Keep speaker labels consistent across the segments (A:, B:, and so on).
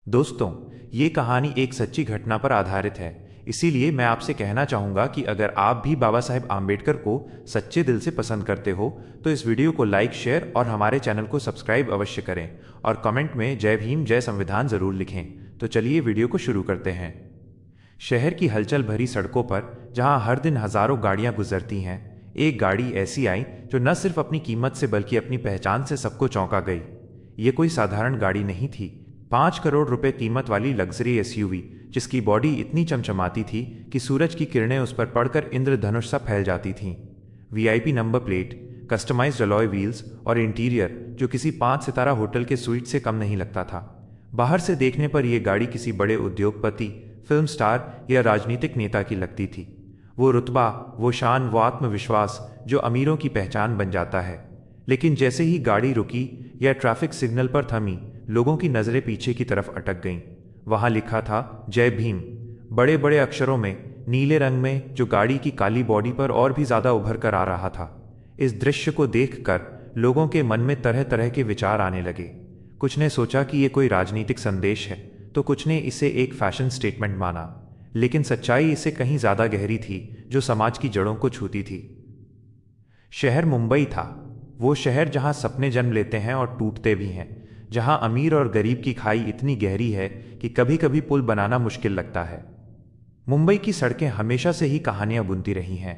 A: दोस्तों, ये कहानी एक सच्ची घटना पर आधारित है। इसीलिए मैं आपसे कहना चाहूँगा कि अगर आप भी बाबा साहेब आम्बेडकर को सच्चे दिल से पसंद करते हो तो इस वीडियो को लाइक, शेयर और हमारे चैनल को सब्सक्राइब अवश्य करें और कमेंट में जय भीम जय संविधान ज़रूर लिखें। तो चलिए वीडियो को शुरू करते हैं। शहर की हलचल भरी सड़कों पर जहाँ हर दिन हज़ारों गाड़ियाँ गुजरती हैं, एक गाड़ी ऐसी आई जो न सिर्फ अपनी कीमत से बल्कि अपनी पहचान से सबको चौंका गई। ये कोई साधारण गाड़ी नहीं थी। 5 करोड़ रुपए कीमत वाली लग्जरी एसयूवी, जिसकी बॉडी इतनी चमचमाती थी कि सूरज की किरणें उस पर पड़कर इंद्रधनुष सा फैल जाती थीं। VIP number plate, customised alloy wheels और इंटीरियर जो किसी 5 सितारा होटल के स्वीट से कम नहीं लगता था। बाहर से देखने पर यह गाड़ी किसी बड़े उद्योगपति, फिल्म स्टार या राजनीतिक नेता की लगती थी। वो रुतबा, वो शान, वो आत्मविश्वास जो अमीरों की पहचान बन जाता है। लेकिन जैसे ही गाड़ी रुकी या ट्रैफिक सिग्नल पर थमी, लोगों की नज़रें पीछे की तरफ अटक गईं। वहां लिखा था जय भीम, बड़े बड़े अक्षरों में, नीले रंग में, जो गाड़ी की काली बॉडी पर और भी ज़्यादा उभर कर आ रहा था। इस दृश्य को देखकर लोगों के मन में तरह तरह के विचार आने लगे। कुछ ने सोचा कि ये कोई राजनीतिक संदेश है, तो कुछ ने इसे एक फैशन स्टेटमेंट माना। लेकिन सच्चाई इससे कहीं ज़्यादा गहरी थी, जो समाज की जड़ों को छूती थी। शहर मुंबई था, वो शहर जहां सपने जन्म लेते हैं और टूटते भी हैं, जहां अमीर और गरीब की खाई इतनी गहरी है कि कभी कभी पुल बनाना मुश्किल लगता है। मुंबई की सड़कें हमेशा से ही कहानियां बुनती रही हैं।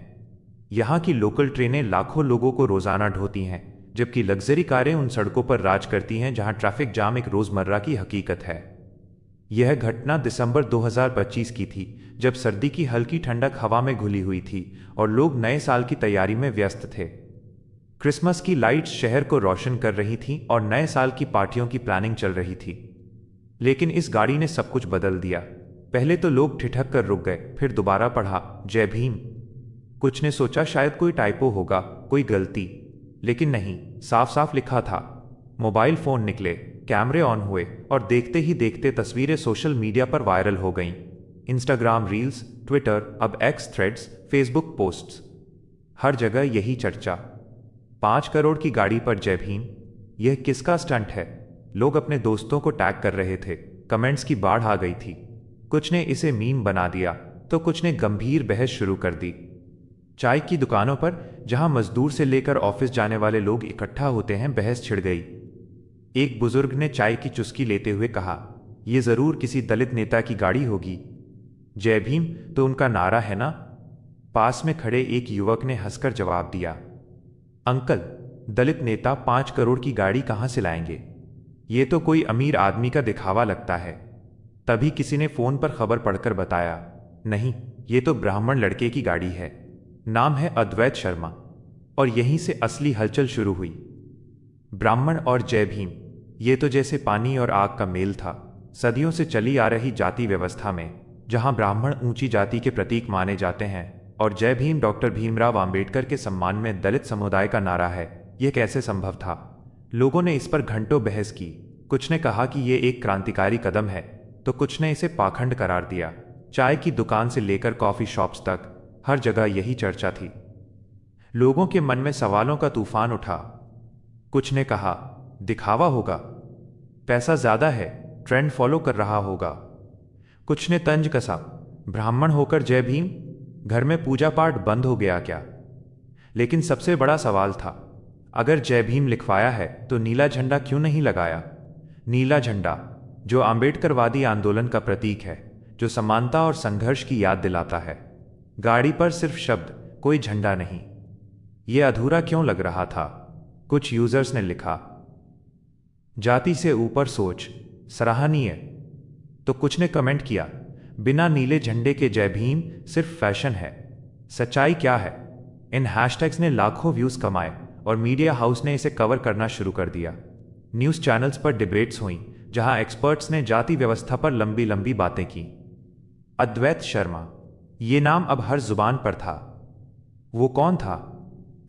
A: यहाँ की लोकल ट्रेनें लाखों लोगों को रोजाना ढोती हैं, जबकि लग्जरी कारें उन सड़कों पर राज करती हैं जहां ट्रैफिक जाम एक रोजमर्रा की हकीकत है। यह घटना दिसंबर 2025 की थी, जब सर्दी की हल्की ठंडक हवा में घुली हुई थी और लोग नए साल की तैयारी में व्यस्त थे। क्रिसमस की लाइट्स शहर को रोशन कर रही थीं और नए साल की पार्टियों की प्लानिंग चल रही थी। लेकिन इस गाड़ी ने सब कुछ बदल दिया। पहले तो लोग ठिठक कर रुक गए, फिर दोबारा पढ़ा जय भीम। कुछ ने सोचा शायद कोई टाइपो होगा, कोई गलती, लेकिन नहीं, साफ साफ लिखा था। मोबाइल फोन निकले, कैमरे ऑन हुए और देखते ही देखते तस्वीरें सोशल मीडिया पर वायरल हो गईं। इंस्टाग्राम रील्स, ट्विटर, अब एक्स थ्रेड्स, फेसबुक पोस्ट्स, हर जगह यही चर्चा। 5 करोड़ की गाड़ी पर जय भीम, यह किसका स्टंट है? लोग अपने दोस्तों को टैग कर रहे थे। कमेंट्स की बाढ़ आ गई थी। कुछ ने इसे मीम बना दिया तो कुछ ने गंभीर बहस शुरू कर दी। चाय की दुकानों पर, जहां मजदूर से लेकर ऑफिस जाने वाले लोग इकट्ठा होते हैं, बहस छिड़ गई। एक बुजुर्ग ने चाय की चुस्की लेते हुए कहा, यह जरूर किसी दलित नेता की गाड़ी होगी। जय भीम तो उनका नारा है ना? पास में खड़े एक युवक ने हंसकर जवाब दिया, अंकल, दलित नेता 5 करोड़ की गाड़ी कहां से लाएंगे? ये तो कोई अमीर आदमी का दिखावा लगता है। तभी किसी ने फोन पर खबर पढ़कर बताया, नहीं, ये तो ब्राह्मण लड़के की गाड़ी है, नाम है अद्वैत शर्मा। और यहीं से असली हलचल शुरू हुई। ब्राह्मण और जय भीम, ये तो जैसे पानी और आग का मेल था। सदियों से चली आ रही जाति व्यवस्था में, जहां ब्राह्मण ऊंची जाति के प्रतीक माने जाते हैं और जय भीम डॉक्टर भीमराव आम्बेडकर के सम्मान में दलित समुदाय का नारा है, यह कैसे संभव था? लोगों ने इस पर घंटों बहस की। कुछ ने कहा कि यह एक क्रांतिकारी कदम है, तो कुछ ने इसे पाखंड करार दिया। चाय की दुकान से लेकर कॉफी शॉप्स तक हर जगह यही चर्चा थी। लोगों के मन में सवालों का तूफान उठा। कुछ ने कहा, दिखावा होगा, पैसा ज्यादा है, ट्रेंड फॉलो कर रहा होगा। कुछ ने तंज कसा, ब्राह्मण होकर जय भीम, घर में पूजा पाठ बंद हो गया क्या? लेकिन सबसे बड़ा सवाल था, अगर जय भीम लिखवाया है तो नीला झंडा क्यों नहीं लगाया? नीला झंडा, जो आम्बेडकरवादी आंदोलन का प्रतीक है, जो समानता और संघर्ष की याद दिलाता है। गाड़ी पर सिर्फ शब्द, कोई झंडा नहीं। यह अधूरा क्यों लग रहा था? कुछ यूजर्स ने लिखा, जाति से ऊपर सोच, सराहनीय। तो कुछ ने कमेंट किया, बिना नीले झंडे के जय भीम सिर्फ फैशन है। सच्चाई क्या है? इन हैशटैग्स ने लाखों व्यूज कमाए और मीडिया हाउस ने इसे कवर करना शुरू कर दिया। न्यूज चैनल्स पर डिबेट्स हुई, जहां एक्सपर्ट्स ने जाति व्यवस्था पर लंबी लंबी बातें की। अद्वैत शर्मा, ये नाम अब हर जुबान पर था। वो कौन था?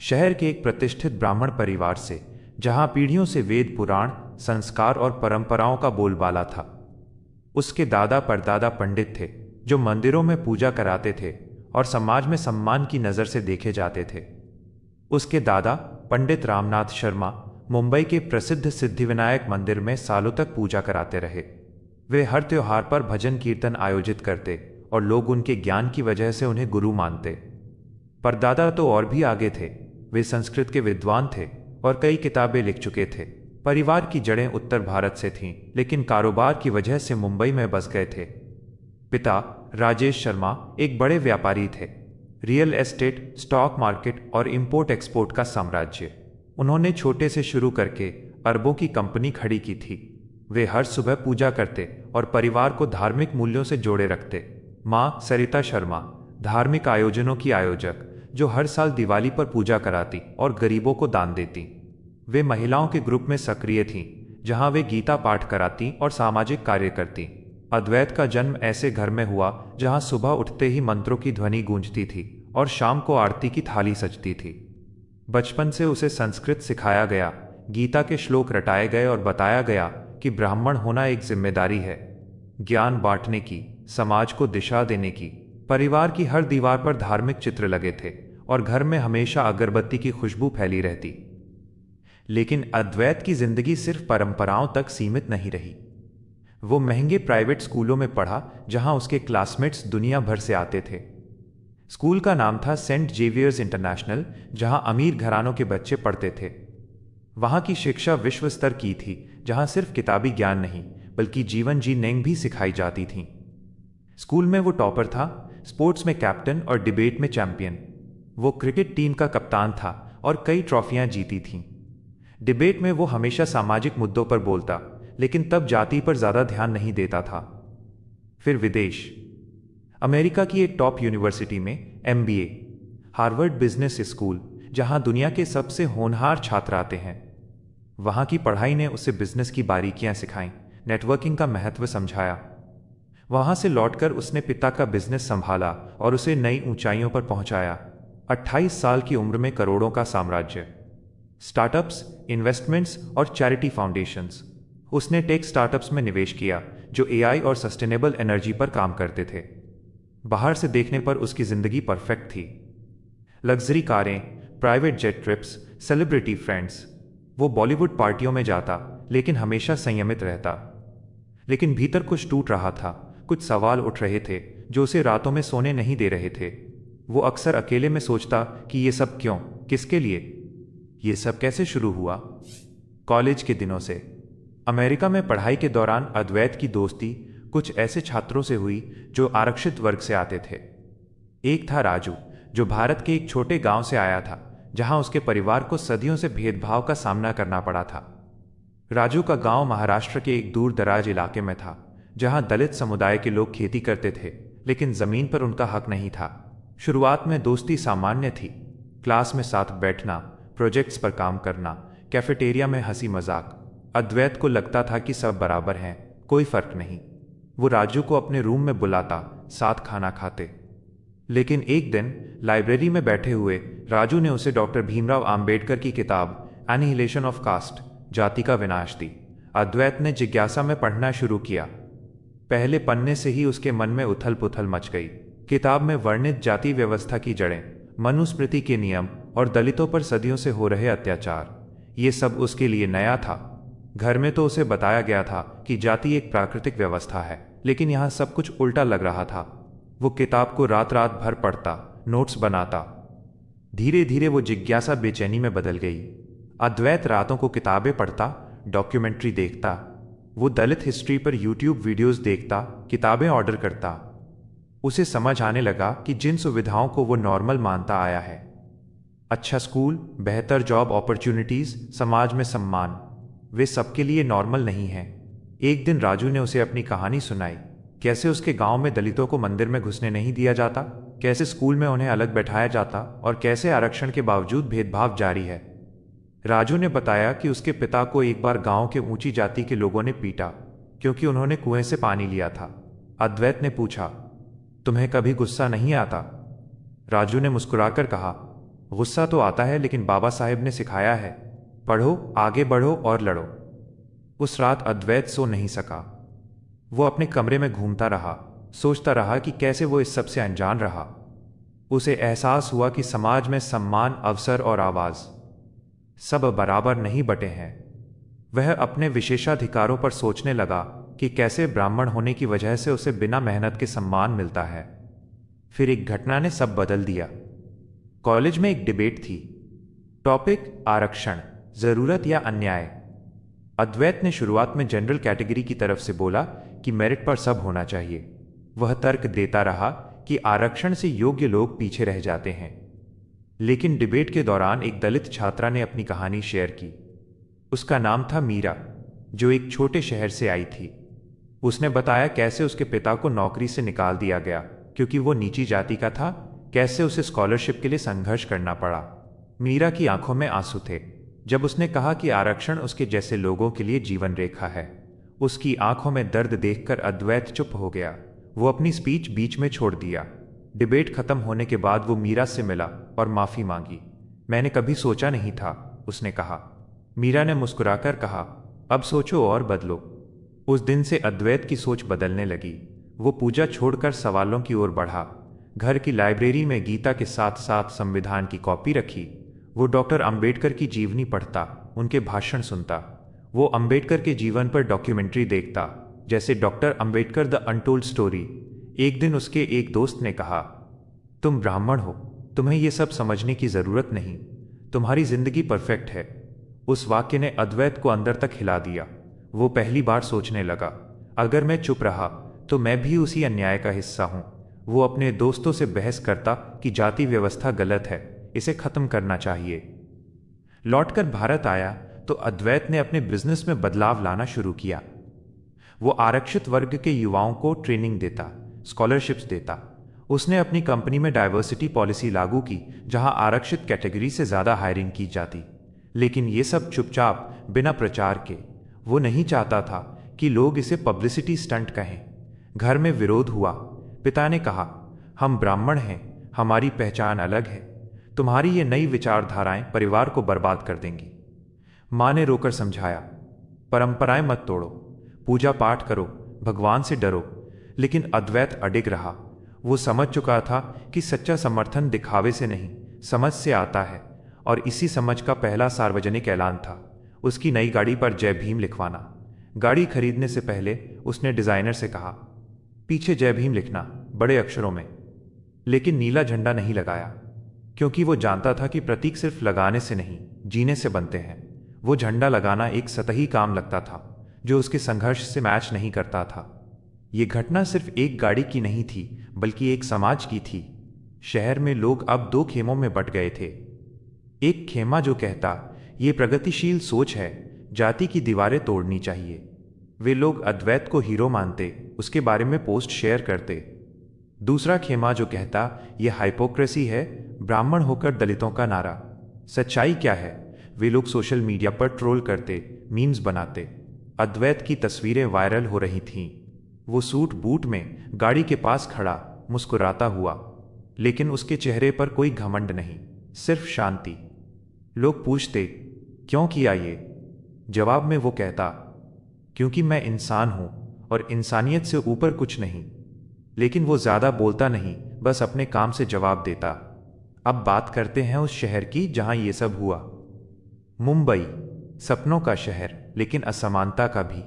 A: शहर के एक प्रतिष्ठित ब्राह्मण परिवार से, जहां पीढ़ियों से वेद, पुराण, संस्कार और परंपराओं का बोलबाला था। उसके दादा परदादा पंडित थे, जो मंदिरों में पूजा कराते थे और समाज में सम्मान की नज़र से देखे जाते थे। उसके दादा पंडित रामनाथ शर्मा मुंबई के प्रसिद्ध सिद्धिविनायक मंदिर में सालों तक पूजा कराते रहे। वे हर त्योहार पर भजन कीर्तन आयोजित करते और लोग उनके ज्ञान की वजह से उन्हें गुरु मानते। परदादा तो और भी आगे थे। वे संस्कृत के विद्वान थे और कई किताबें लिख चुके थे। परिवार की जड़ें उत्तर भारत से थीं, लेकिन कारोबार की वजह से मुंबई में बस गए थे। पिता राजेश शर्मा एक बड़े व्यापारी थे। रियल एस्टेट, स्टॉक मार्केट और इंपोर्ट एक्सपोर्ट का साम्राज्य। उन्होंने छोटे से शुरू करके अरबों की कंपनी खड़ी की थी। वे हर सुबह पूजा करते और परिवार को धार्मिक मूल्यों से जोड़े रखते। माँ सरिता शर्मा धार्मिक आयोजनों की आयोजक, जो हर साल दिवाली पर पूजा कराती और गरीबों को दान देती। वे महिलाओं के ग्रुप में सक्रिय थीं, जहां वे गीता पाठ कराती और सामाजिक कार्य करती। अद्वैत का जन्म ऐसे घर में हुआ जहां सुबह उठते ही मंत्रों की ध्वनि गूंजती थी और शाम को आरती की थाली सजती थी। बचपन से उसे संस्कृत सिखाया गया, गीता के श्लोक रटाए गए और बताया गया कि ब्राह्मण होना एक जिम्मेदारी है, ज्ञान बांटने की, समाज को दिशा देने की। परिवार की हर दीवार पर धार्मिक चित्र लगे थे और घर में हमेशा अगरबत्ती की खुशबू फैली रहती। लेकिन अद्वैत की जिंदगी सिर्फ परंपराओं तक सीमित नहीं रही। वो महंगे प्राइवेट स्कूलों में पढ़ा, जहां उसके क्लासमेट्स दुनिया भर से आते थे। स्कूल का नाम था सेंट जेवियर्स इंटरनेशनल, जहां अमीर घरानों के बच्चे पढ़ते थे। वहां की शिक्षा विश्व स्तर की थी, जहां सिर्फ किताबी ज्ञान नहीं बल्कि जीवन जीने भी सिखाई जाती थी। स्कूल में वो टॉपर था, स्पोर्ट्स में कैप्टन और डिबेट में चैंपियन। वो क्रिकेट टीम का कप्तान था और कई ट्रॉफियां जीती थीं। डिबेट में वो हमेशा सामाजिक मुद्दों पर बोलता, लेकिन तब जाति पर ज्यादा ध्यान नहीं देता था। फिर विदेश, अमेरिका की एक टॉप यूनिवर्सिटी में MBA, हार्वर्ड बिजनेस स्कूल, जहां दुनिया के सबसे होनहार छात्र आते हैं। वहां की पढ़ाई ने उसे बिजनेस की बारीकियां सिखाईं, नेटवर्किंग का महत्व समझाया। वहां से लौटकर उसने पिता का बिजनेस संभाला और उसे नई ऊंचाइयों पर पहुंचाया। 28 साल की उम्र में करोड़ों का साम्राज्य, स्टार्टअप्स, इन्वेस्टमेंट्स और चैरिटी फाउंडेशंस। उसने टेक स्टार्टअप्स में निवेश किया जो AI और सस्टेनेबल एनर्जी पर काम करते थे। बाहर से देखने पर उसकी जिंदगी परफेक्ट थी। लग्जरी कारें, private jet trips, celebrity friends. वो बॉलीवुड पार्टियों में जाता, लेकिन हमेशा संयमित रहता। लेकिन भीतर कुछ टूट रहा था, कुछ सवाल उठ रहे थे जो उसे रातों में सोने नहीं दे रहे थे। वो अक्सर अकेले में सोचता कि ये सब क्यों, किसके लिए, ये सब कैसे शुरू हुआ। कॉलेज के दिनों से अमेरिका में पढ़ाई के दौरान अद्वैत की दोस्ती कुछ ऐसे छात्रों से हुई जो आरक्षित वर्ग से आते थे। एक था राजू, जो भारत के एक छोटे गांव से आया था, जहां उसके परिवार को सदियों से भेदभाव का सामना करना पड़ा था। राजू का गांव महाराष्ट्र के एक दूर दराज इलाके में था, जहां दलित समुदाय के लोग खेती करते थे, लेकिन जमीन पर उनका हक नहीं था। शुरुआत में दोस्ती सामान्य थी, क्लास में साथ बैठना, प्रोजेक्ट्स पर काम करना, कैफेटेरिया में हंसी मजाक। अद्वैत को लगता था कि सब बराबर हैं, कोई फर्क नहीं। वो राजू को अपने रूम में बुलाता, साथ खाना खाते। लेकिन एक दिन लाइब्रेरी में बैठे हुए राजू ने उसे डॉक्टर भीमराव आम्बेडकर की किताब एनिहिलेशन ऑफ कास्ट, जाति का विनाश दी। अद्वैत ने जिज्ञासा में पढ़ना शुरू किया। पहले पन्ने से ही उसके मन में उथल पुथल मच गई। किताब में वर्णित जाति व्यवस्था की जड़ें, मनुस्मृति के नियम और दलितों पर सदियों से हो रहे अत्याचार, ये सब उसके लिए नया था। घर में तो उसे बताया गया था कि जाति एक प्राकृतिक व्यवस्था है, लेकिन यहाँ सब कुछ उल्टा लग रहा था। वो किताब को रात रात भर पढ़ता, नोट्स बनाता। धीरे धीरे वो जिज्ञासा बेचैनी में बदल गई। अद्वैत रातों को किताबें पढ़ता, डॉक्यूमेंट्री देखता। वो दलित हिस्ट्री पर YouTube वीडियोस देखता, किताबें ऑर्डर करता। उसे समझ आने लगा कि जिन सुविधाओं को वो नॉर्मल मानता आया है, अच्छा स्कूल, बेहतर जॉब अपॉर्चुनिटीज, समाज में सम्मान, वे सबके लिए नॉर्मल नहीं हैं। एक दिन राजू ने उसे अपनी कहानी सुनाई, कैसे उसके गांव में दलितों को मंदिर में घुसने नहीं दिया जाता, कैसे स्कूल में उन्हें अलग बैठाया जाता और कैसे आरक्षण के बावजूद भेदभाव जारी है। राजू ने बताया कि उसके पिता को एक बार गांव के ऊंची जाति के लोगों ने पीटा क्योंकि उन्होंने कुएं से पानी लिया था। अद्वैत ने पूछा, तुम्हें कभी गुस्सा नहीं आता? राजू ने मुस्कुराकर कहा, गुस्सा तो आता है, लेकिन बाबा साहेब ने सिखाया है, पढ़ो, आगे बढ़ो और लड़ो। उस रात अद्वैत सो नहीं सका। वो अपने कमरे में घूमता रहा, सोचता रहा कि कैसे वो इस सब से अनजान रहा। उसे एहसास हुआ कि समाज में सम्मान, अवसर और आवाज सब बराबर नहीं बटे हैं। वह अपने विशेषाधिकारों पर सोचने लगा कि कैसे ब्राह्मण होने की वजह से उसे बिना मेहनत के सम्मान मिलता है। फिर एक घटना ने सब बदल दिया। कॉलेज में एक डिबेट थी। टॉपिक आरक्षण, जरूरत या अन्याय। अद्वैत ने शुरुआत में जनरल कैटेगरी की तरफ से बोला कि मेरिट पर सब होना चाहिए। वह तर्क देता रहा कि आरक्षण से योग्य लोग पीछे रह जाते हैं। लेकिन डिबेट के दौरान एक दलित छात्रा ने अपनी कहानी शेयर की। उसका नाम था मीरा, जो एक छोटे शहर से आई थी। उसने बताया कैसे उसके पिता को नौकरी से निकाल दिया गया क्योंकि वो नीची जाति का था, कैसे उसे स्कॉलरशिप के लिए संघर्ष करना पड़ा। मीरा की आंखों में आंसू थे जब उसने कहा कि आरक्षण उसके जैसे लोगों के लिए जीवन रेखा है। उसकी आंखों में दर्द देखकर अद्वैत चुप हो गया। वो अपनी स्पीच बीच में छोड़ दिया। डिबेट खत्म होने के बाद वो मीरा से मिला और माफी मांगी। मैंने कभी सोचा नहीं था, उसने कहा। मीरा ने मुस्कुराकर कहा, अब सोचो और बदलो। उस दिन से अद्वैत की सोच बदलने लगी। वो पूजा छोड़कर सवालों की ओर बढ़ा। घर की लाइब्रेरी में गीता के साथ साथ संविधान की कॉपी रखी। वो डॉक्टर अंबेडकर की जीवनी पढ़ता, उनके भाषण सुनता। वो अंबेडकर के जीवन पर डॉक्यूमेंट्री देखता, जैसे doctor Ambedkar the untold story. एक दिन उसके एक दोस्त ने कहा, तुम ब्राह्मण हो, तुम्हें ये सब समझने की जरूरत नहीं, तुम्हारी जिंदगी परफेक्ट है। उस वाक्य ने अद्वैत को अंदर तक हिला दिया। वो पहली बार सोचने लगा, अगर मैं चुप रहा तो मैं भी उसी अन्याय का हिस्सा हूं। वो अपने दोस्तों से बहस करता कि जाति व्यवस्था गलत है, इसे खत्म करना चाहिए। लौटकर भारत आया तो अद्वैत ने अपने बिजनेस में बदलाव लाना शुरू किया। वो आरक्षित वर्ग के युवाओं को ट्रेनिंग देता, स्कॉलरशिप्स देता। उसने अपनी कंपनी में डाइवर्सिटी पॉलिसी लागू की, जहां आरक्षित कैटेगरी से ज्यादा हायरिंग की जाती। लेकिन ये सब चुपचाप, बिना प्रचार के। वो नहीं चाहता था कि लोग इसे पब्लिसिटी स्टंट कहें। घर में विरोध हुआ। पिता ने कहा, हम ब्राह्मण हैं, हमारी पहचान अलग है, तुम्हारी ये नई विचारधाराएं परिवार को बर्बाद कर देंगी। माँ ने रोकर समझाया, परंपराएं मत तोड़ो, पूजा पाठ करो, भगवान से डरो। लेकिन अद्वैत अडिग रहा। वो समझ चुका था कि सच्चा समर्थन दिखावे से नहीं, समझ से आता है। और इसी समझ का पहला सार्वजनिक ऐलान था उसकी नई गाड़ी पर जय भीम लिखवाना। गाड़ी खरीदने से पहले उसने डिजाइनर से कहा, पीछे जय भीम लिखना बड़े अक्षरों में। लेकिन नीला झंडा नहीं लगाया, क्योंकि वो जानता था कि प्रतीक सिर्फ लगाने से नहीं, जीने से बनते हैं। वो झंडा लगाना एक सतही काम लगता था जो उसके संघर्ष से मैच नहीं करता था। ये घटना सिर्फ एक गाड़ी की नहीं थी, बल्कि एक समाज की थी। शहर में लोग अब दो खेमों में बट गए थे। एक खेमा जो कहता, ये प्रगतिशील सोच है, जाति की दीवारें तोड़नी चाहिए। वे लोग अद्वैत को हीरो मानते, उसके बारे में पोस्ट शेयर करते। दूसरा खेमा जो कहता, यह हाइपोक्रेसी है, ब्राह्मण होकर दलितों का नारा। सच्चाई क्या है? वे लोग सोशल मीडिया पर ट्रोल करते, मीम्स बनाते। अद्वैत की तस्वीरें वायरल हो रही थीं। वो सूट बूट में गाड़ी के पास खड़ा, मुस्कुराता हुआ, लेकिन उसके चेहरे पर कोई घमंड नहीं, सिर्फ शांति। लोग पूछते, क्यों किया ये? जवाब में वो कहता, क्योंकि मैं इंसान हूं और इंसानियत से ऊपर कुछ नहीं। लेकिन वो ज्यादा बोलता नहीं, बस अपने काम से जवाब देता। अब बात करते हैं उस शहर की जहां ये सब हुआ। मुंबई, सपनों का शहर, लेकिन असमानता का भी।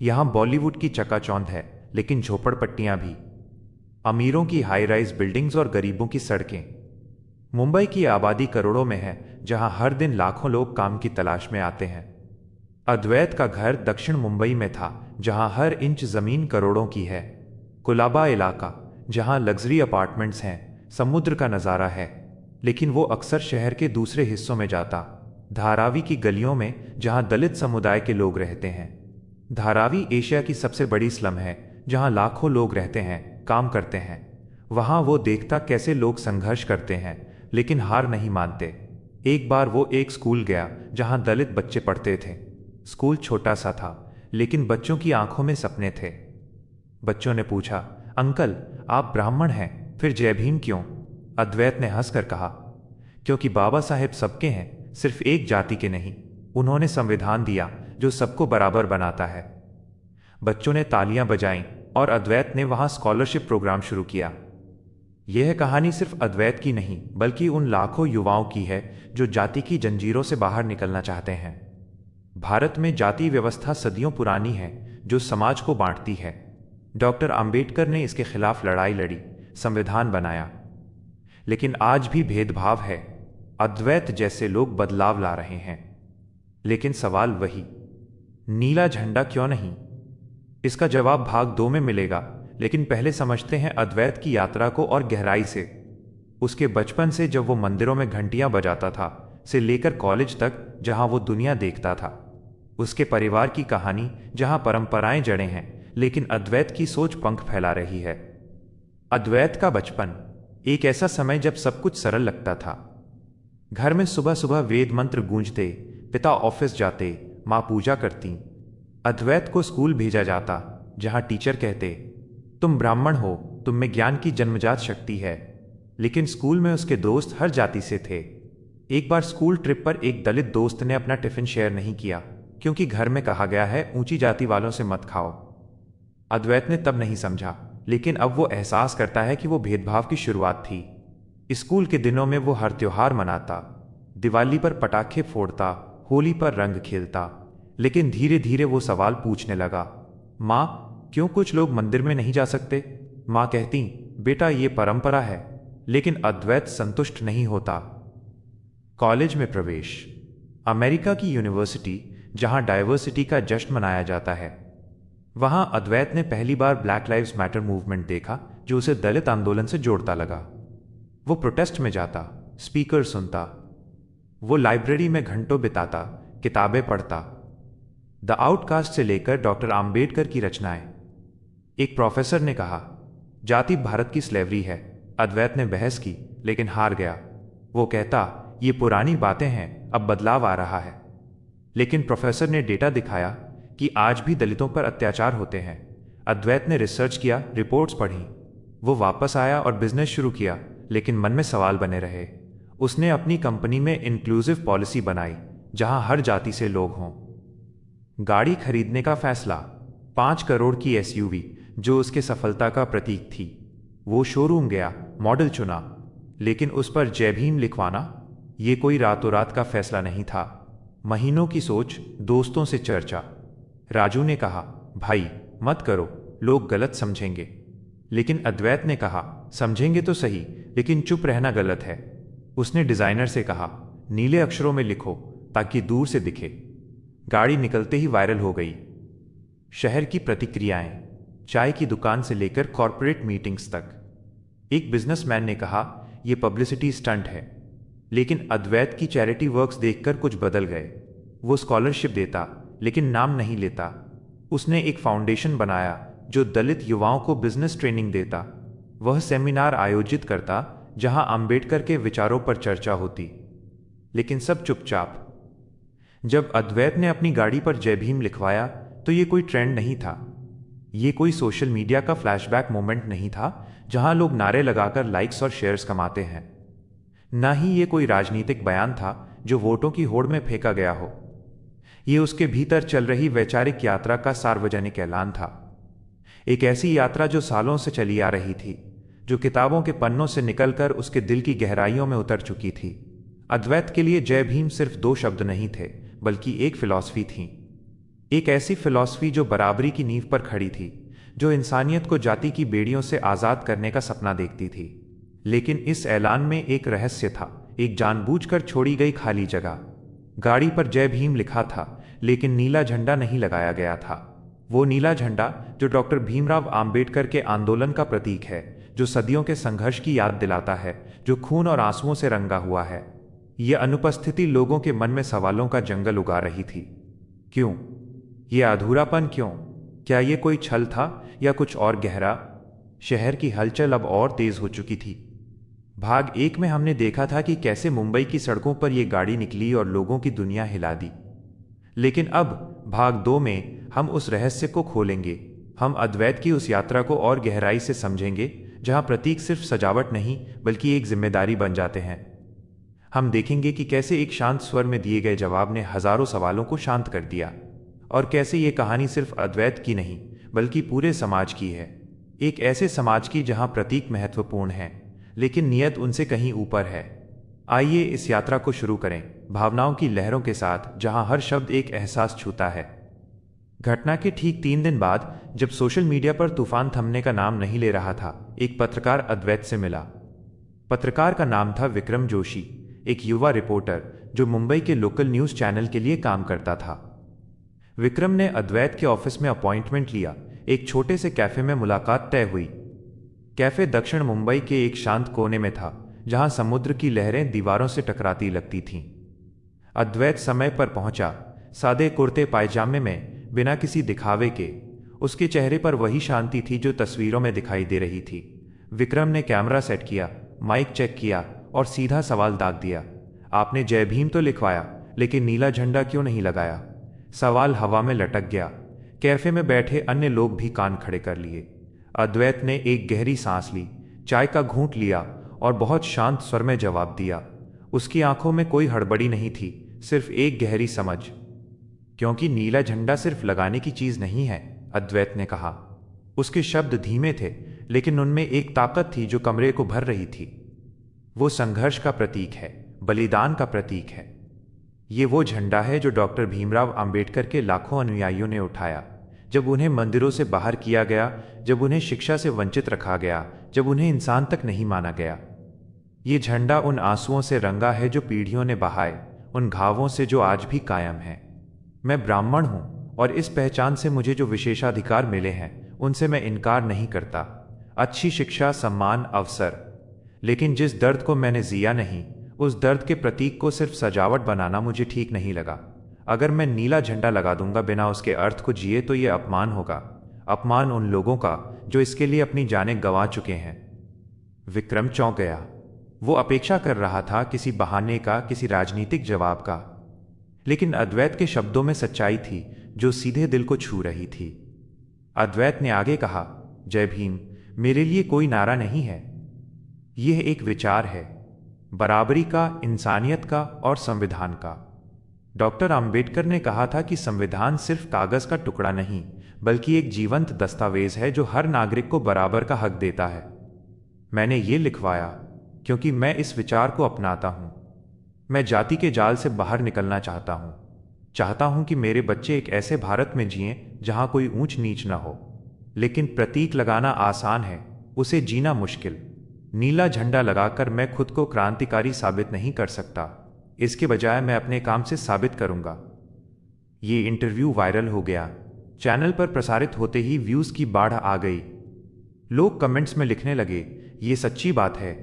A: यहां बॉलीवुड की चकाचौंध है, लेकिन झोपड़पट्टियां भी। अमीरों की हाई राइज बिल्डिंग्स और गरीबों की सड़कें। मुंबई की आबादी करोड़ों में है, जहां हर दिन लाखों लोग काम की तलाश में आते हैं। अद्वैत का घर दक्षिण मुंबई में था, जहां हर इंच जमीन करोड़ों की है। कुलाबा इलाका, जहां लग्जरी अपार्टमेंट्स हैं, समुद्र का नज़ारा है। लेकिन वो अक्सर शहर के दूसरे हिस्सों में जाता, धारावी की गलियों में, जहां दलित समुदाय के लोग रहते हैं। धारावी एशिया की सबसे बड़ी स्लम है, जहां लाखों लोग रहते हैं, काम करते हैं। वहां वो देखता कैसे लोग संघर्ष करते हैं, लेकिन हार नहीं मानते। एक बार वो एक स्कूल गया जहां दलित बच्चे पढ़ते थे। स्कूल छोटा सा था, लेकिन बच्चों की आंखों में सपने थे। बच्चों ने पूछा, अंकल आप ब्राह्मण हैं, फिर जय भीम क्यों? अद्वैत ने हंसकर कहा, क्योंकि बाबा साहेब सबके हैं, सिर्फ एक जाति के नहीं। उन्होंने संविधान दिया जो सबको बराबर बनाता है। बच्चों ने तालियां बजाईं और अद्वैत ने वहां स्कॉलरशिप प्रोग्राम शुरू किया। यह कहानी सिर्फ अद्वैत की नहीं, बल्कि उन लाखों युवाओं की है जो जाति की जंजीरों से बाहर निकलना चाहते हैं। भारत में जाति व्यवस्था सदियों पुरानी है, जो समाज को बांटती है। डॉक्टर अंबेडकर ने इसके खिलाफ लड़ाई लड़ी, संविधान बनाया। लेकिन आज भी भेदभाव है। अद्वैत जैसे लोग बदलाव ला रहे हैं, लेकिन सवाल वही, नीला झंडा क्यों नहीं? इसका जवाब भाग 2 में मिलेगा, लेकिन पहले समझते हैं अद्वैत की यात्रा को और गहराई से। उसके बचपन से, जब वो मंदिरों में घंटियां बजाता था, से लेकर कॉलेज तक, जहां वो दुनिया देखता था। उसके परिवार की कहानी, जहां परंपराएं जड़े हैं, लेकिन अद्वैत की सोच पंख फैला रही है। अद्वैत का बचपन एक ऐसा समय जब सब कुछ सरल लगता था। घर में सुबह सुबह वेद मंत्र गूंजते, पिता ऑफिस जाते, माँ पूजा करती। अद्वैत को स्कूल भेजा जाता, जहां टीचर कहते, तुम ब्राह्मण हो, तुम में ज्ञान की जन्मजात शक्ति है। लेकिन स्कूल में उसके दोस्त हर जाति से थे। एक बार स्कूल ट्रिप पर एक दलित दोस्त ने अपना टिफिन शेयर नहीं किया, क्योंकि घर में कहा गया है ऊंची जाति वालों से मत खाओ। अद्वैत ने तब नहीं समझा, लेकिन अब वो एहसास करता है कि वो भेदभाव की शुरुआत थी। स्कूल के दिनों में वो हर त्योहार मनाता, दिवाली पर पटाखे फोड़ता, होली पर रंग खेलता। लेकिन धीरे धीरे वो सवाल पूछने लगा, माँ, क्यों कुछ लोग मंदिर में नहीं जा सकते? माँ कहती, बेटा ये परंपरा है। लेकिन अद्वैत संतुष्ट नहीं होता। कॉलेज में प्रवेश। अमेरिका की यूनिवर्सिटी, जहां डाइवर्सिटी का जश्न मनाया जाता है, वहां अद्वैत ने पहली बार ब्लैक लाइव्स मैटर मूवमेंट देखा, जो उसे दलित आंदोलन से जोड़ता लगा। वो प्रोटेस्ट में जाता, स्पीकर सुनता, वो लाइब्रेरी में घंटों बिताता, किताबें पढ़ता। द आउटकास्ट से लेकर डॉक्टर आम्बेडकर की रचनाएं। एक प्रोफेसर ने कहा, जाति भारत की स्लेवरी है। अद्वैत ने बहस की, लेकिन हार गया। वो कहता, ये पुरानी बातें हैं, अब बदलाव आ रहा है। लेकिन प्रोफेसर ने डेटा दिखाया कि आज भी दलितों पर अत्याचार होते हैं। अद्वैत ने रिसर्च किया, रिपोर्ट्स पढ़ी। वो वापस आया और बिजनेस शुरू किया, लेकिन मन में सवाल बने रहे। उसने अपनी कंपनी में इंक्लूसिव पॉलिसी बनाई, जहां हर जाति से लोग हों। गाड़ी खरीदने का फैसला, 5 करोड़ की एसयूवी, जो उसके सफलता का प्रतीक थी। वो शोरूम गया, मॉडल चुना, लेकिन उस पर जय भीम लिखवाना, ये कोई रातों रात का फैसला नहीं था। महीनों की सोच, दोस्तों से चर्चा। राजू ने कहा, भाई मत करो, लोग गलत समझेंगे। लेकिन अद्वैत ने कहा, समझेंगे तो सही, लेकिन चुप रहना गलत है। उसने डिजाइनर से कहा, नीले अक्षरों में लिखो ताकि दूर से दिखे। गाड़ी निकलते ही वायरल हो गई। शहर की प्रतिक्रियाएं, चाय की दुकान से लेकर कॉरपोरेट मीटिंग्स तक। एक बिजनेसमैन ने कहा, यह पब्लिसिटी स्टंट है। लेकिन अद्वैत की चैरिटी वर्क्स देखकर कुछ बदल गए। वो स्कॉलरशिप देता, लेकिन नाम नहीं लेता। उसने एक फाउंडेशन बनाया जो दलित युवाओं को बिजनेस ट्रेनिंग देता। वह सेमिनार आयोजित करता जहां अंबेडकर के विचारों पर चर्चा होती। लेकिन सब चुपचाप। जब अद्वैत ने अपनी गाड़ी पर जय भीम लिखवाया, तो ये कोई ट्रेंड नहीं था। ये कोई सोशल मीडिया का फ्लैशबैक मोमेंट नहीं था, जहां लोग नारे लगाकर लाइक्स और शेयर्स कमाते हैं। ना ही ये कोई राजनीतिक बयान था जो वोटों की होड़ में फेंका गया हो। ये उसके भीतर चल रही वैचारिक यात्रा का सार्वजनिक ऐलान था। एक ऐसी यात्रा जो सालों से चली आ रही थी, जो किताबों के पन्नों से निकलकर उसके दिल की गहराइयों में उतर चुकी थी। अद्वैत के लिए जय भीम सिर्फ 2 शब्द नहीं थे, बल्कि एक फिलॉसफी थी। एक ऐसी फिलॉसफी जो बराबरी की नींव पर खड़ी थी, जो इंसानियत को जाति की बेड़ियों से आज़ाद करने का सपना देखती थी। लेकिन इस ऐलान में एक रहस्य था, एक जानबूझकर छोड़ी गई खाली जगह। गाड़ी पर जय भीम लिखा था, लेकिन नीला झंडा नहीं लगाया गया था। वो नीला झंडा जो डॉक्टर भीमराव आम्बेडकर के आंदोलन का प्रतीक है, जो सदियों के संघर्ष की याद दिलाता है, जो खून और आंसुओं से रंगा हुआ है। यह अनुपस्थिति लोगों के मन में सवालों का जंगल उगा रही थी। क्यों? यह अधूरापन क्यों? क्या यह कोई छल था या कुछ और गहरा? शहर की हलचल अब और तेज हो चुकी थी। भाग 1 में हमने देखा था कि कैसे मुंबई की सड़कों पर यह गाड़ी निकली और लोगों की दुनिया हिला दी। लेकिन अब भाग 2 में हम उस रहस्य को खोलेंगे। हम अद्वैत की उस यात्रा को और गहराई से समझेंगे, जहां प्रतीक सिर्फ सजावट नहीं, बल्कि एक जिम्मेदारी बन जाते हैं। हम देखेंगे कि कैसे एक शांत स्वर में दिए गए जवाब ने हजारों सवालों को शांत कर दिया, और कैसे ये कहानी सिर्फ अद्वैत की नहीं, बल्कि पूरे समाज की है। एक ऐसे समाज की जहां प्रतीक महत्वपूर्ण हैं, लेकिन नियत उनसे कहीं ऊपर है। आइए इस यात्रा को शुरू करें, भावनाओं की लहरों के साथ, जहां हर शब्द एक एहसास छूता है। घटना के ठीक 3 दिन बाद, जब सोशल मीडिया पर तूफान थमने का नाम नहीं ले रहा था, एक पत्रकार अद्वैत से मिला। पत्रकार का नाम था विक्रम जोशी, एक युवा रिपोर्टर जो मुंबई के लोकल न्यूज़ चैनल के लिए काम करता था। विक्रम ने अद्वैत के ऑफिस में अपॉइंटमेंट लिया। एक छोटे से कैफे में मुलाकात तय हुई। कैफे दक्षिण मुंबई के एक शांत कोने में था, जहां समुद्र की लहरें दीवारों से टकराती लगती थीं। अद्वैत समय पर पहुंचा, सादे कुर्ते पायजामे में, बिना किसी दिखावे के। उसके चेहरे पर वही शांति थी जो तस्वीरों में दिखाई दे रही थी। विक्रम ने कैमरा सेट किया, माइक चेक किया और सीधा सवाल दाग दिया, आपने जय भीम तो लिखवाया, लेकिन नीला झंडा क्यों नहीं लगाया? सवाल हवा में लटक गया। कैफे में बैठे अन्य लोग भी कान खड़े कर लिए। अद्वैत ने एक गहरी सांस ली, चाय का घूंट लिया और बहुत शांत स्वर में जवाब दिया। उसकी आंखों में कोई हड़बड़ी नहीं थी, सिर्फ एक गहरी समझ। क्योंकि नीला झंडा सिर्फ लगाने की चीज नहीं है, अद्वैत ने कहा। उसके शब्द धीमे थे, लेकिन उनमें एक ताकत थी जो कमरे को भर रही थी। वो संघर्ष का प्रतीक है, बलिदान का प्रतीक है। ये वो झंडा है जो डॉक्टर भीमराव अंबेडकर के लाखों अनुयायियों ने उठाया, जब उन्हें मंदिरों से बाहर किया गया, जब उन्हें शिक्षा से वंचित रखा गया, जब उन्हें इंसान तक नहीं माना गया। ये झंडा उन आंसुओं से रंगा है जो पीढ़ियों ने बहाए, उन घावों से जो आज भी कायम हैं। मैं ब्राह्मण हूं और इस पहचान से मुझे जो विशेषाधिकार मिले हैं, उनसे मैं इनकार नहीं करता। अच्छी शिक्षा, सम्मान, अवसर। लेकिन जिस दर्द को मैंने जिया नहीं, उस दर्द के प्रतीक को सिर्फ सजावट बनाना मुझे ठीक नहीं लगा। अगर मैं नीला झंडा लगा दूंगा बिना उसके अर्थ को जिए, तो यह अपमान होगा। अपमान उन लोगों का जो इसके लिए अपनी जानें गंवा चुके हैं। विक्रम चौंक गया। वो अपेक्षा कर रहा था किसी बहाने का, किसी राजनीतिक जवाब का। लेकिन अद्वैत के शब्दों में सच्चाई थी जो सीधे दिल को छू रही थी। अद्वैत ने आगे कहा, जय भीम मेरे लिए कोई नारा नहीं है। यह एक विचार है, बराबरी का, इंसानियत का और संविधान का। डॉक्टर अंबेडकर ने कहा था कि संविधान सिर्फ कागज का टुकड़ा नहीं, बल्कि एक जीवंत दस्तावेज है जो हर नागरिक को बराबर का हक देता है। मैंने ये लिखवाया क्योंकि मैं इस विचार को अपनाता हूं। मैं जाति के जाल से बाहर निकलना चाहता हूं। चाहता हूं कि मेरे बच्चे एक ऐसे भारत में जिएं जहां कोई ऊंच नीच न हो। लेकिन प्रतीक लगाना आसान है, उसे जीना मुश्किल। नीला झंडा लगाकर मैं खुद को क्रांतिकारी साबित नहीं कर सकता। इसके बजाय मैं अपने काम से साबित करूंगा। ये इंटरव्यू वायरल हो गया। चैनल पर प्रसारित होते ही व्यूज की बाढ़ आ गई। लोग कमेंट्स में लिखने लगे, ये सच्ची बात है।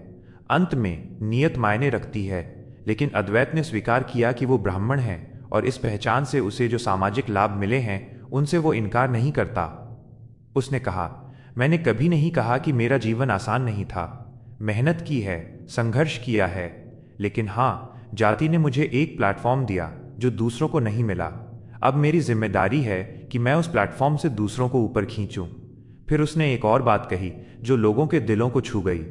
A: अंत में नियत मायने रखती है। लेकिन अद्वैत ने स्वीकार किया कि वो ब्राह्मण है और इस पहचान से उसे जो सामाजिक लाभ मिले हैं, उनसे वो इनकार नहीं करता। उसने कहा, मैंने कभी नहीं कहा कि मेरा जीवन आसान नहीं था। मेहनत की है, संघर्ष किया है। लेकिन हाँ, जाति ने मुझे एक प्लेटफॉर्म दिया जो दूसरों को नहीं मिला। अब मेरी जिम्मेदारी है कि मैं उस प्लेटफॉर्म से दूसरों को ऊपर खींचूं। फिर उसने एक और बात कही जो लोगों के दिलों को छू गई।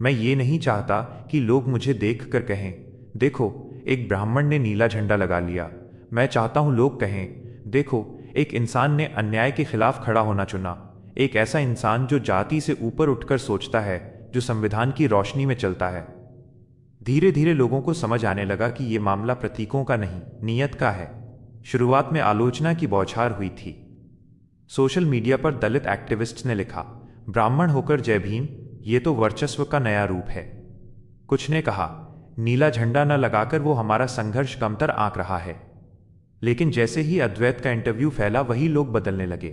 A: मैं ये नहीं चाहता कि लोग मुझे देखकर कहें, देखो एक ब्राह्मण ने नीला झंडा लगा लिया। मैं चाहता हूं लोग कहें, देखो एक इंसान ने अन्याय के खिलाफ खड़ा होना चुना। एक ऐसा इंसान जो जाति से ऊपर उठकर सोचता है, जो संविधान की रोशनी में चलता है। धीरे धीरे लोगों को समझ आने लगा कि यह मामला प्रतीकों का नहीं, नियत का है। शुरुआत में आलोचना की बौछार हुई थी। सोशल मीडिया पर दलित एक्टिविस्ट्स ने लिखा, ब्राह्मण होकर जय भीम, ये तो वर्चस्व का नया रूप है। कुछ ने कहा, नीला झंडा न लगाकर वो हमारा संघर्ष कमतर आंक रहा है। लेकिन जैसे ही अद्वैत का इंटरव्यू फैला, वही लोग बदलने लगे।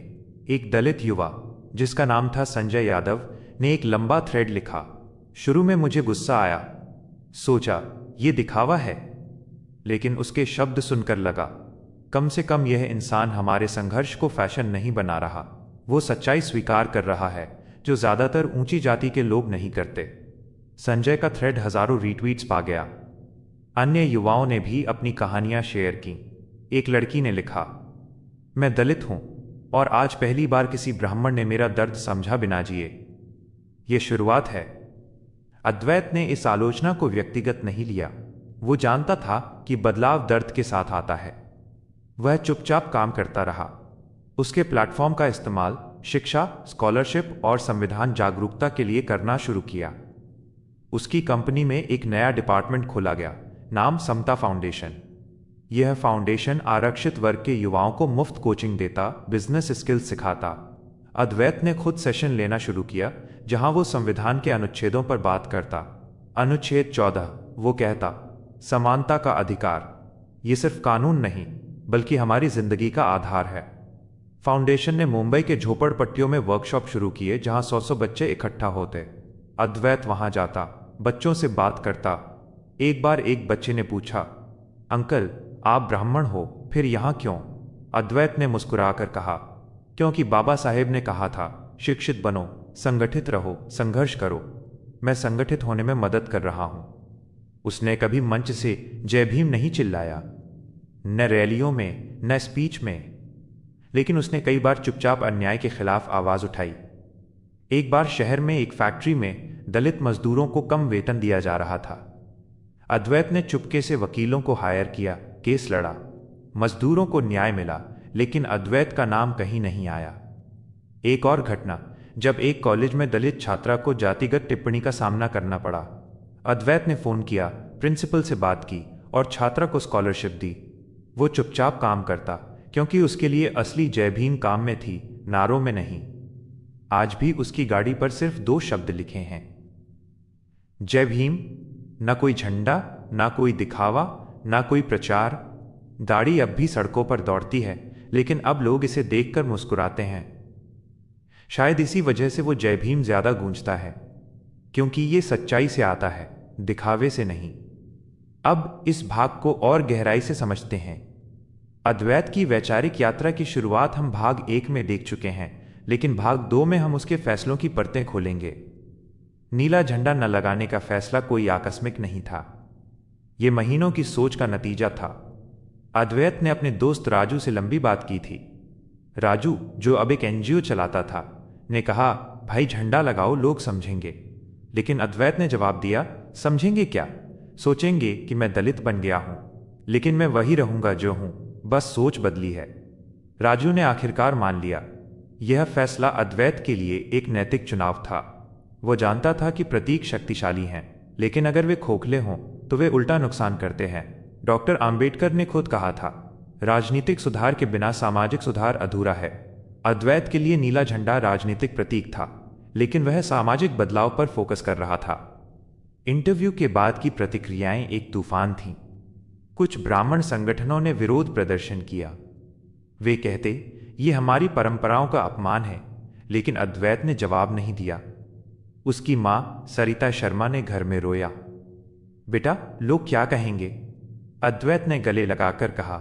A: एक दलित युवा जिसका नाम था संजय यादव ने एक लंबा थ्रेड लिखा। शुरू में मुझे गुस्सा आया, सोचा ये दिखावा है। लेकिन उसके शब्द सुनकर लगा, कम से कम यह इंसान हमारे संघर्ष को फैशन नहीं बना रहा। वो सच्चाई स्वीकार कर रहा है जो ज्यादातर ऊंची जाति के लोग नहीं करते। संजय का थ्रेड हजारों रीट्वीट्स पा गया। अन्य युवाओं ने भी अपनी कहानियां शेयर की। एक लड़की ने लिखा, मैं दलित हूं और आज पहली बार किसी ब्राह्मण ने मेरा दर्द समझा बिना जिए। यह शुरुआत है। अद्वैत ने इस आलोचना को व्यक्तिगत नहीं लिया। वो जानता था कि बदलाव दर्द के साथ आता है। वह चुपचाप काम करता रहा। उसके प्लेटफॉर्म का इस्तेमाल शिक्षा, स्कॉलरशिप और संविधान जागरूकता के लिए करना शुरू किया। उसकी कंपनी में एक नया डिपार्टमेंट खोला गया, नाम समता फाउंडेशन। यह फाउंडेशन आरक्षित वर्ग के युवाओं को मुफ्त कोचिंग देता, बिजनेस स्किल्स सिखाता। अद्वैत ने खुद सेशन लेना शुरू किया, जहां वो संविधान के अनुच्छेदों पर बात करता। अनुच्छेद 14, वो कहता, समानता का अधिकार। ये सिर्फ कानून नहीं, बल्कि हमारी जिंदगी का आधार है। फाउंडेशन ने मुंबई के झोपड़पट्टियों में वर्कशॉप शुरू किए, जहां 100 बच्चे इकट्ठा होते। अद्वैत वहां जाता, बच्चों से बात करता। एक बार एक बच्चे ने पूछा, अंकल, आप ब्राह्मण हो, फिर यहाँ क्यों? अद्वैत ने मुस्कुराकर कहा, क्योंकि बाबा साहेब ने कहा था, शिक्षित बनो, संगठित रहो, संघर्ष करो। मैं संगठित होने में मदद कर रहा हूं। उसने कभी मंच से जय भीम नहीं चिल्लाया, न रैलियों में, न स्पीच में, लेकिन उसने कई बार चुपचाप अन्याय के खिलाफ आवाज उठाई। एक बार शहर में एक फैक्ट्री में दलित मजदूरों को कम वेतन दिया जा रहा था। अद्वैत ने चुपके से वकीलों को हायर किया, केस लड़ा। मजदूरों को न्याय मिला, लेकिन अद्वैत का नाम कहीं नहीं आया। एक और घटना, जब एक कॉलेज में दलित छात्रा को जातिगत टिप्पणी का सामना करना पड़ा। अद्वैत ने फोन किया, प्रिंसिपल से बात की और छात्रा को स्कॉलरशिप दी। वो चुपचाप काम करता, क्योंकि उसके लिए असली जय भीम काम में थी, नारों में नहीं। आज भी उसकी गाड़ी पर सिर्फ 2 शब्द लिखे हैं, जय भीम। ना कोई झंडा, ना कोई दिखावा, ना कोई प्रचार। दाढ़ी अब भी सड़कों पर दौड़ती है, लेकिन अब लोग इसे देखकर मुस्कुराते हैं। शायद इसी वजह से वो जय भीम ज्यादा गूंजता है, क्योंकि ये सच्चाई से आता है, दिखावे से नहीं। अब इस भाग को और गहराई से समझते हैं। अद्वैत की वैचारिक यात्रा की शुरुआत हम भाग 1 में देख चुके हैं, लेकिन भाग 2 में हम उसके फैसलों की परतें खोलेंगे। नीला झंडा न लगाने का फैसला कोई आकस्मिक नहीं था, यह महीनों की सोच का नतीजा था। अद्वैत ने अपने दोस्त राजू से लंबी बात की थी। राजू, जो अब एक एनजीओ चलाता था, ने कहा, भाई झंडा लगाओ, लोग समझेंगे। लेकिन अद्वैत ने जवाब दिया, समझेंगे क्या? सोचेंगे कि मैं दलित बन गया हूं, लेकिन मैं वही रहूंगा जो हूं, बस सोच बदली है। राजू ने आखिरकार मान लिया। यह फैसला अद्वैत के लिए एक नैतिक चुनाव था। वो जानता था कि प्रतीक शक्तिशाली हैं, लेकिन अगर वे खोखले हों तो वे उल्टा नुकसान करते हैं। डॉक्टर आम्बेडकर ने खुद कहा था, राजनीतिक सुधार के बिना सामाजिक सुधार अधूरा है। अद्वैत के लिए नीला झंडा राजनीतिक प्रतीक था, लेकिन वह सामाजिक बदलाव पर फोकस कर रहा था। इंटरव्यू के बाद की प्रतिक्रियाएं एक तूफान थीं। कुछ ब्राह्मण संगठनों ने विरोध प्रदर्शन किया। वे कहते, ये हमारी परंपराओं का अपमान है, लेकिन अद्वैत ने जवाब नहीं दिया। उसकी मां सरिता शर्मा ने घर में रोया, बेटा, लोग क्या कहेंगे? अद्वैत ने गले लगाकर कहा,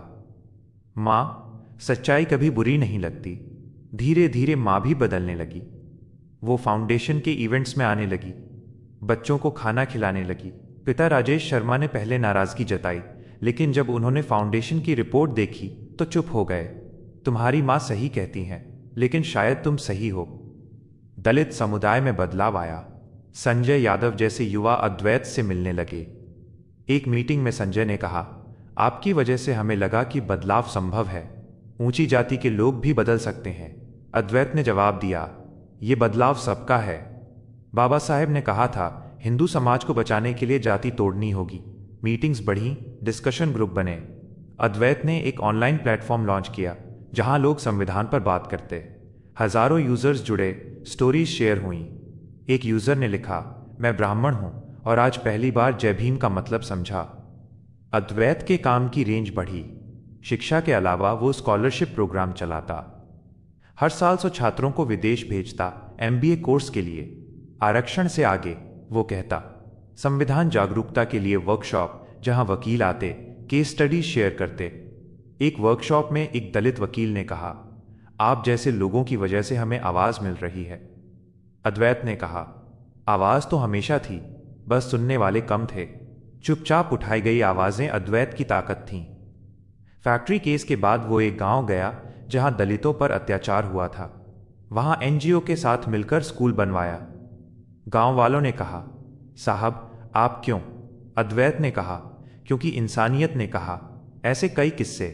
A: मां, सच्चाई कभी बुरी नहीं लगती। धीरे धीरे मां भी बदलने लगी। वो फाउंडेशन के इवेंट्स में आने लगी, बच्चों को खाना खिलाने लगी। पिता राजेश शर्मा ने पहले नाराजगी जताई, लेकिन जब उन्होंने फाउंडेशन की रिपोर्ट देखी तो चुप हो गए। तुम्हारी मां सही कहती हैं, लेकिन शायद तुम सही हो। दलित समुदाय में बदलाव आया। संजय यादव जैसे युवा अद्वैत से मिलने लगे। एक मीटिंग में संजय ने कहा, आपकी वजह से हमें लगा कि बदलाव संभव है। ऊंची जाति के लोग भी बदल सकते हैं। अद्वैत ने जवाब दिया, ये बदलाव सबका है। बाबा साहेब ने कहा था, हिंदू समाज को बचाने के लिए जाति तोड़नी होगी। मीटिंग्स बढ़ी, डिस्कशन ग्रुप बने। अद्वैत ने एक ऑनलाइन प्लेटफॉर्म लॉन्च किया, जहां लोग संविधान पर बात करते। हजारों यूजर्स जुड़े, स्टोरीज शेयर हुई। एक यूजर ने लिखा, मैं ब्राह्मण हूं और आज पहली बार जय भीम का मतलब समझा। अद्वैत के काम की रेंज बढ़ी। शिक्षा के अलावा वो स्कॉलरशिप प्रोग्राम चलाता। हर साल 100 छात्रों को विदेश भेजता, MBA कोर्स के लिए। आरक्षण से आगे, वो कहता। संविधान जागरूकता के लिए वर्कशॉप, जहां वकील आते, केस स्टडीज शेयर करते। एक वर्कशॉप में एक दलित वकील ने कहा, आप जैसे लोगों की वजह से हमें आवाज मिल रही है। अद्वैत ने कहा, आवाज तो हमेशा थी, बस सुनने वाले कम थे। चुपचाप उठाई गई आवाजें अद्वैत की ताकत थीं। फैक्ट्री केस के बाद वो एक गांव गया जहां दलितों पर अत्याचार हुआ था। वहां NGO के साथ मिलकर स्कूल बनवाया। गांव वालों ने कहा, साहब आप क्यों? अद्वैत ने कहा, क्योंकि इंसानियत ने कहा। ऐसे कई किस्से।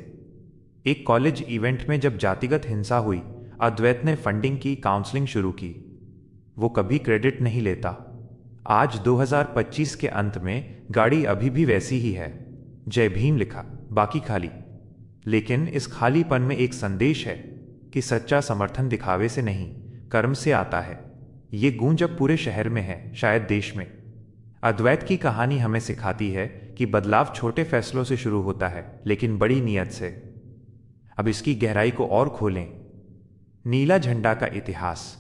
A: एक कॉलेज इवेंट में जब जातिगत हिंसा हुई, अद्वैत ने फंडिंग की, काउंसलिंग शुरू की। वो कभी क्रेडिट नहीं लेता। आज 2025 के अंत में गाड़ी अभी भी वैसी ही है। जय भीम लिखा, बाकी खाली। लेकिन इस खालीपन में एक संदेश है कि सच्चा समर्थन दिखावे से नहीं, कर्म से आता है। ये गूंज अब पूरे शहर में है, शायद देश में। अद्वैत की कहानी हमें सिखाती है कि बदलाव छोटे फैसलों से शुरू होता है, लेकिन बड़ी नीयत से। अब इसकी गहराई को और खोलें। नीला झंडा का इतिहास।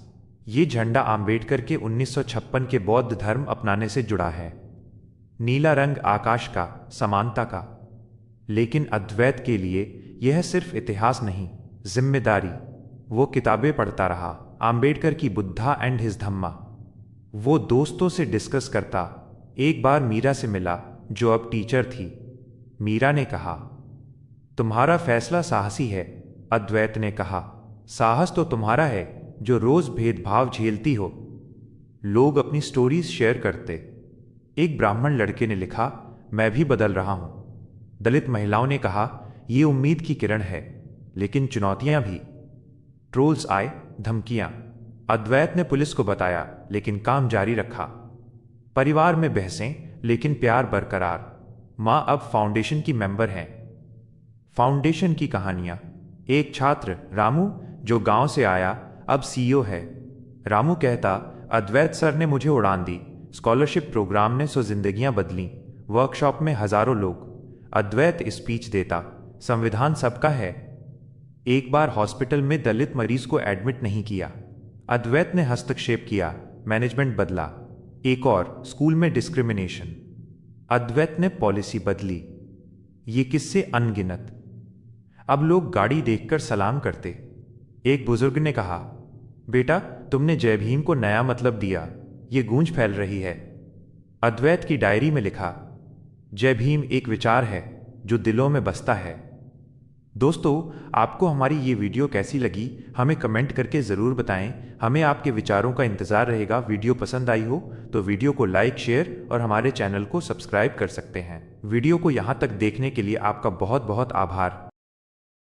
A: ये झंडा आम्बेडकर के 1956 के बौद्ध धर्म अपनाने से जुड़ा है। नीला रंग आकाश का, समानता का। लेकिन अद्वैत के लिए यह सिर्फ इतिहास नहीं, जिम्मेदारी। वो किताबें पढ़ता रहा, आम्बेडकर की बुद्धा एंड हिज धम्मा। वो दोस्तों से डिस्कस करता। एक बार मीरा से मिला, जो अब टीचर थी। मीरा ने कहा, तुम्हारा फैसला साहसी है। अद्वैत ने कहा, साहस तो तुम्हारा है जो रोज भेदभाव झेलती हो। लोग अपनी स्टोरीज शेयर करते। एक ब्राह्मण लड़के ने लिखा, मैं भी बदल रहा हूं। दलित महिलाओं ने कहा, ये उम्मीद की किरण है। लेकिन चुनौतियां भी। ट्रोल्स आए, धमकियां। अद्वैत ने पुलिस को बताया, लेकिन काम जारी रखा। परिवार में बहसें, लेकिन प्यार बरकरार। मां अब फाउंडेशन की मेंबर हैं। फाउंडेशन की कहानियां। एक छात्र, रामू, जो गांव से आया, अब सीईओ है। रामू कहता, अद्वैत सर ने मुझे उड़ान दी। स्कॉलरशिप प्रोग्राम ने 100 जिंदगियां बदली। वर्कशॉप में हजारों लोग। अद्वैत स्पीच देता, संविधान सबका है। एक बार हॉस्पिटल में दलित मरीज को एडमिट नहीं किया। अद्वैत ने हस्तक्षेप किया, मैनेजमेंट बदला। एक और, स्कूल में डिस्क्रिमिनेशन। अद्वैत ने पॉलिसी बदली। ये किस्से अनगिनत। अब लोग गाड़ी देखकर सलाम करते। एक बुजुर्ग ने कहा, बेटा तुमने जय भीम को नया मतलब दिया। ये गूंज फैल रही है। अद्वैत की डायरी में लिखा, जय भीम एक विचार है जो दिलों में बसता है। दोस्तों, आपको हमारी ये वीडियो कैसी लगी हमें कमेंट करके ज़रूर बताएं। हमें आपके विचारों का इंतज़ार रहेगा। वीडियो पसंद आई हो तो वीडियो को लाइक, शेयर और हमारे चैनल को सब्सक्राइब कर सकते हैं। वीडियो को यहाँ तक देखने के लिए आपका बहुत बहुत आभार।